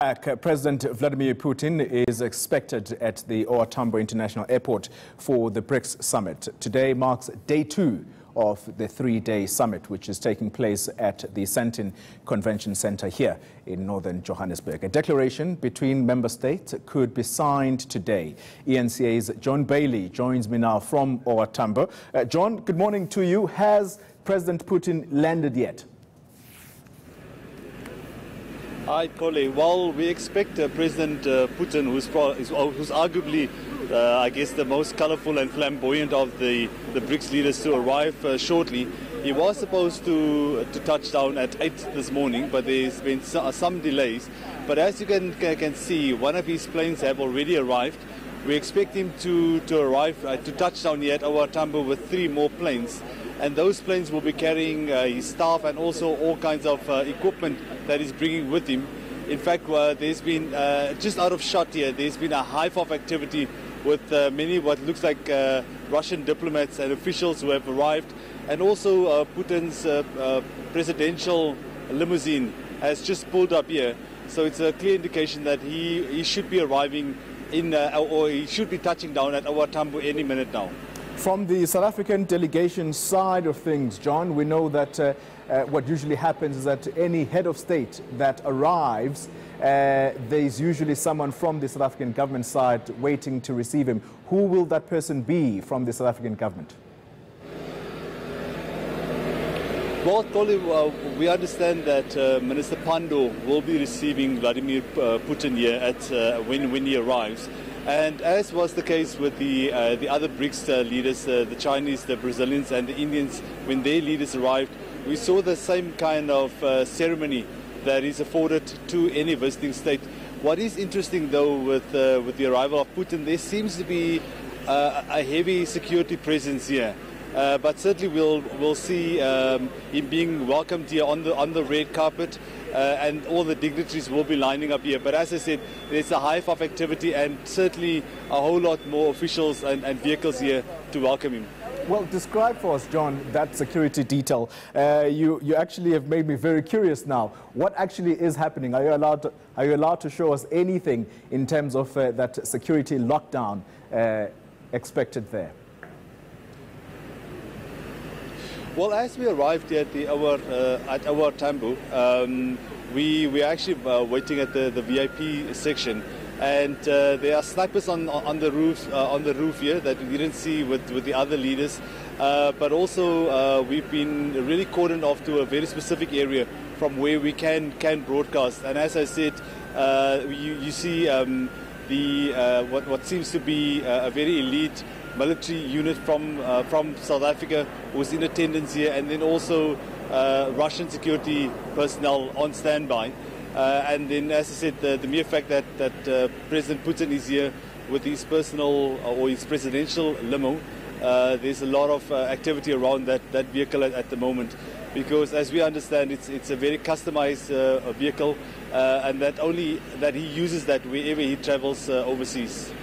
President Vladimir Putin is expected at the OR Tambo International Airport for the Brics summit. Today marks day 2 of the 3-day summit, which is taking place at the Sandton Convention Centre here in northern Johannesburg. A declaration between member states could be signed today. ENCA's John Bailey joins me now from OR Tambo. John, good morning to you. Has President Putin landed yet? Hi, Colin. Well, we expect President Putin, who's arguably, I guess, the most colorful and flamboyant of the Brics leaders, to arrive shortly. He was supposed to touch down at 8 this morning, but there's been some delays. But as you can see, one of his planes have already arrived. We expect him to arrive, to touch down here at OR Tambo with 3 more planes. And those planes will be carrying his staff and also all kinds of equipment that he's bringing with him. In fact, there's been, just out of shot here, there's been a hive of activity with many what looks like Russian diplomats and officials who have arrived. And also Putin's presidential limousine has just pulled up here. So it's a clear indication that he should be arriving or he should be touching down at OR Tambo any minute now. From the South African delegation side of things, John, we know that what usually happens is that any head of state that arrives, there's usually someone from the South African government side waiting to receive him. Who will that person be from the South African government? Well, Colin, we understand that Minister Pandor will be receiving Vladimir Putin here at when he arrives. And as was the case with the other Brics leaders, the Chinese, the Brazilians and the Indians, when their leaders arrived, we saw the same kind of ceremony that is afforded to any visiting state. What is interesting, though, with the arrival of Putin, there seems to be a heavy security presence here. But certainly we'll see him being welcomed here on the red carpet. And all the dignitaries will be lining up here. But as I said, there's a hive of activity and certainly a whole lot more officials and vehicles here to welcome him. Well, describe for us, John, that security detail. You actually have made me very curious now. What actually is happening? Are you allowed to show us anything in terms of that security lockdown expected there? Well, as we arrived here at OR Tambo, we are actually waiting at the VIP section, and there are snipers on the roof here that we didn't see with the other leaders. But also we've been really cordoned off to a very specific area from where we can broadcast. And as I said, you see what seems to be a very elite military unit from South Africa who's in attendance here, and then also Russian security personnel on standby. And then, as I said, the mere fact that President Putin is here with his personal or his presidential limo, there's a lot of activity around that vehicle at the moment, because as we understand, it's a very customized vehicle, and that he uses that wherever he travels overseas.